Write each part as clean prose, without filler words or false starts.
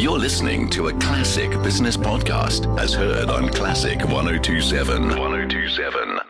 You're listening to a classic business podcast as heard on Classic 102.7. 102.7.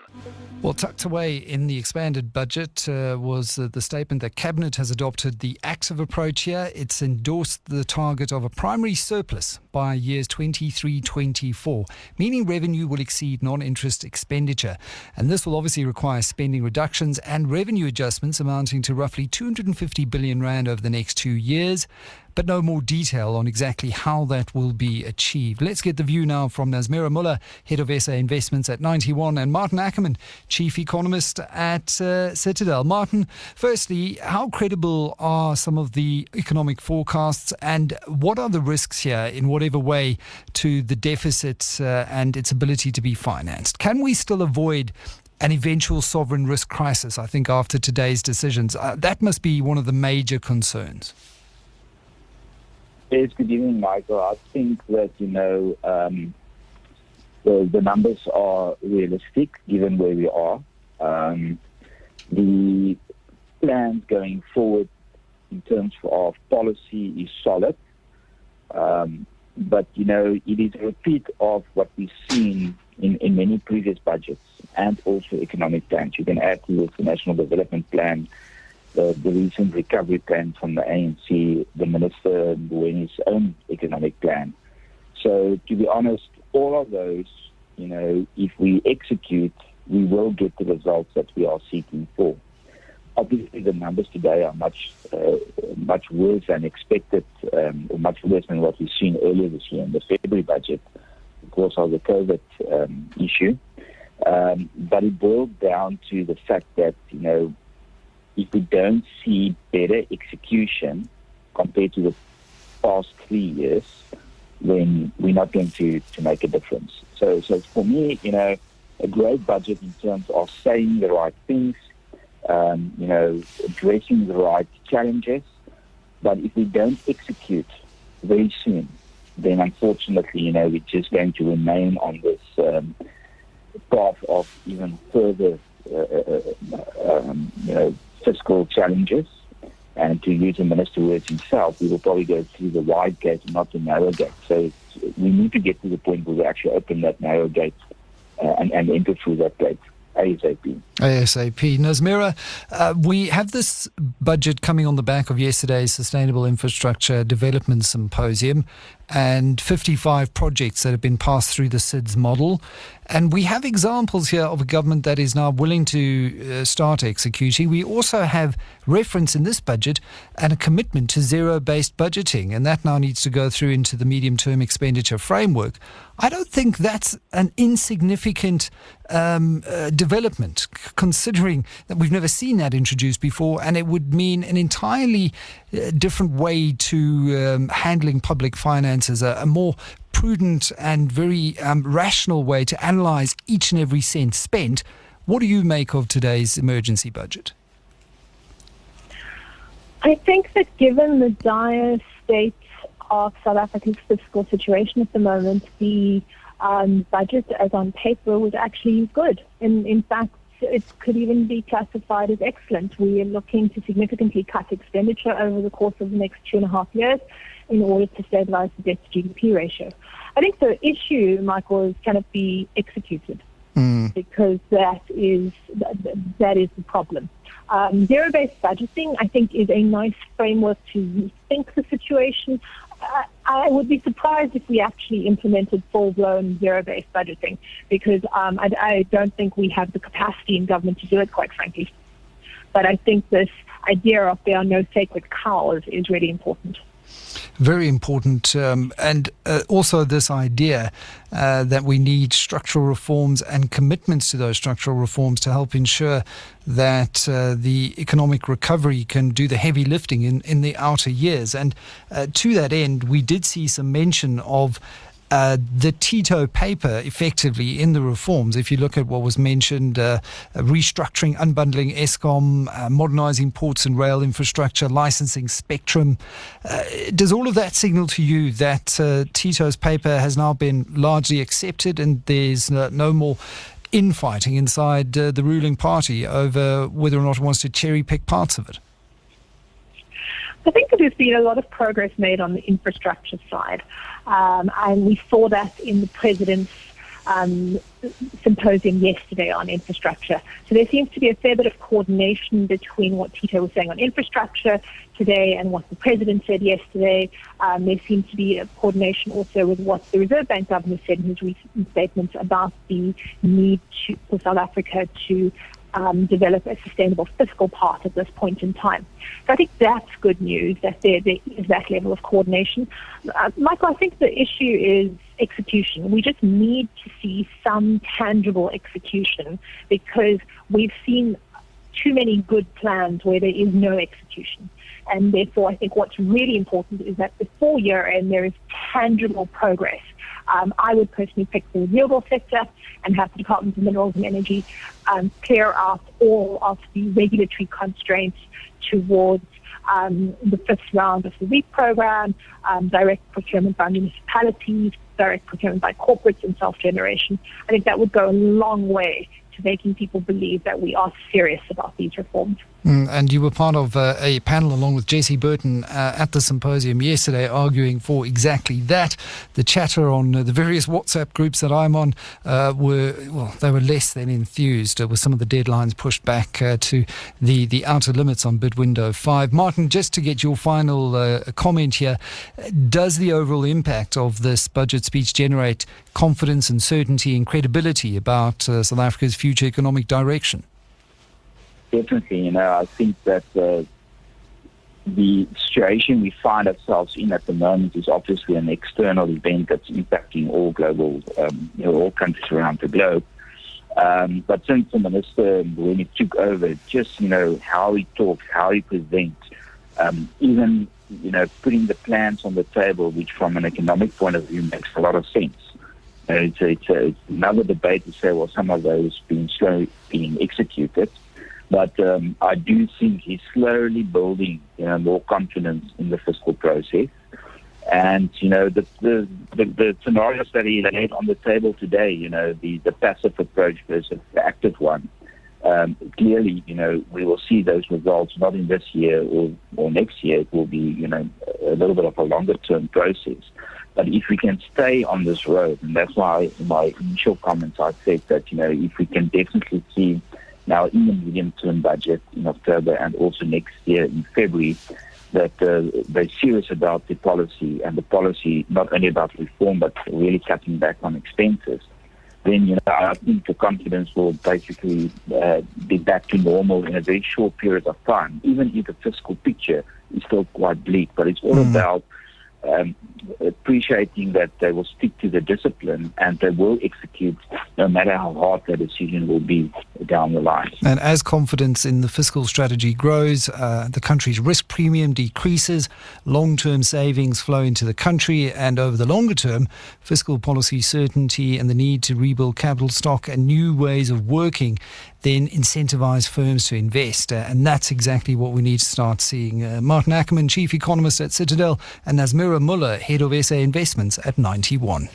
Well, tucked away in the expanded budget was the statement that Cabinet has adopted the active approach here. It's endorsed the target of a primary surplus by years 23-24, meaning revenue will exceed non-interest expenditure. And this will obviously require spending reductions and revenue adjustments amounting to roughly 250 billion rand over the next 2 years. But no more detail on exactly how that will be achieved. Let's get the view now from Nazmira Muller, Head of SA Investments at 91, and Maarten Ackerman, Chief Economist at Citadel. Maarten, firstly, how credible are some of the economic forecasts, and what are the risks here in whatever way to the deficit and its ability to be financed? Can we still avoid an eventual sovereign risk crisis, I think, after today's decisions? That must be one of the major concerns. Yes, good evening, Michael. I think that, the numbers are realistic given where we are. The plans going forward in terms of policy is solid. But, it is a repeat of what we've seen in many previous budgets and also economic plans. You can add to the National Development Plan, the recent recovery plan from the ANC, the Minister Mboweni's own economic plan. So, to be honest, all of those, if we execute, we will get the results that we are seeking for. Obviously, the numbers today are much worse than expected, or much worse than what we've seen earlier this year in the February budget because of the COVID issue. But it boils down to the fact that, if we don't see better execution compared to the past 3 years, then we're not going to make a difference. So for me, a great budget in terms of saying the right things, addressing the right challenges. But if we don't execute very soon, then unfortunately, we're just going to remain on this path of even further, fiscal challenges, and to use the minister's words himself, we will probably go through the wide gate and not the narrow gate. So we need to get to the point where we actually open that narrow gate and enter through that gate ASAP. Nazmira, we have this budget coming on the back of yesterday's Sustainable Infrastructure Development Symposium and 55 projects that have been passed through the SIDS model. And we have examples here of a government that is now willing to start executing. We also have reference in this budget and a commitment to zero-based budgeting, and that now needs to go through into the medium-term expenditure framework. I don't think that's an insignificant development, considering that we've never seen that introduced before, and it would mean an entirely different way to handling public finances, a more prudent and very rational way to analyse each and every cent spent. What do you make of today's emergency budget? I think that given the dire state of South Africa's fiscal situation at the moment, the budget as on paper was actually good. In fact, it could even be classified as excellent. We are looking to significantly cut expenditure over the course of the next 2.5 years in order to stabilize the debt-to-GDP ratio. I think the issue, Michael, is can it be executed? Because that is the problem. Zero-based budgeting, I think, is a nice framework to rethink the situation. I would be surprised if we actually implemented full-blown zero-based budgeting, because I don't think we have the capacity in government to do it, quite frankly. But I think this idea of there are no sacred cows is really important. Very important. And also this idea that we need structural reforms and commitments to those structural reforms to help ensure that the economic recovery can do the heavy lifting in the outer years. And to that end, we did see some mention of the Tito paper effectively in the reforms. If you look at what was mentioned, restructuring, unbundling Eskom, modernising ports and rail infrastructure, licensing spectrum. Does all of that signal to you that Tito's paper has now been largely accepted and there's no more infighting inside the ruling party over whether or not it wants to cherry pick parts of it? I think that there's been a lot of progress made on the infrastructure side, and we saw that in the President's symposium yesterday on infrastructure. So there seems to be a fair bit of coordination between what Tito was saying on infrastructure today and what the President said yesterday. There seems to be a coordination also with what the Reserve Bank Governor said in his recent statements about the need for South Africa to develop a sustainable fiscal path at this point in time. So I think that's good news, that there is that level of coordination. Michael, I think the issue is execution. We just need to see some tangible execution, because we've seen too many good plans where there is no execution. And therefore, I think what's really important is that before year-end, there is tangible progress. I would personally pick the renewable sector and have the Department of Minerals and Energy clear out all of the regulatory constraints towards the fifth round of the REAP program, direct procurement by municipalities, direct procurement by corporates, and self-generation. I think that would go a long way to making people believe that we are serious about these reforms. And you were part of a panel along with Jessie Burton at the symposium yesterday, arguing for exactly that. The chatter on the various WhatsApp groups that I'm on they were less than enthused with some of the deadlines pushed back to the outer limits on bid window 5. Maarten, just to get your final comment here, does the overall impact of this budget speech generate confidence and certainty and credibility about South Africa's future economic direction? Definitely, I think that the situation we find ourselves in at the moment is obviously an external event that's impacting all global, all countries around the globe. But since the minister, when he took over, just, how he talks, how he presents, even, putting the plans on the table, which from an economic point of view makes a lot of sense. It's another debate to say, well, some of those being executed. But I do think he's slowly building, more confidence in the fiscal process. And, the scenarios that he laid on the table today, the passive approach versus the active one, clearly, we will see those results not in this year or next year. It will be, a little bit of a longer-term process. But if we can stay on this road, and that's why in my initial comments I said that, if we can definitely see now in the medium-term budget in October and also next year in February, that they're serious about the policy, and the policy not only about reform but really cutting back on expenses, then I think the confidence will basically be back to normal in a very short period of time, even if the fiscal picture is still quite bleak. But it's all about appreciating that they will stick to the discipline and they will execute no matter how hard the decision will be down the line. And as confidence in the fiscal strategy grows, the country's risk premium decreases, long-term savings flow into the country, and over the longer term, fiscal policy certainty and the need to rebuild capital stock and new ways of working then incentivize firms to invest. And that's exactly what we need to start seeing. Maarten Ackerman, Chief Economist at Citadel, and Nazmira Muller, Head of SA Investments at 91.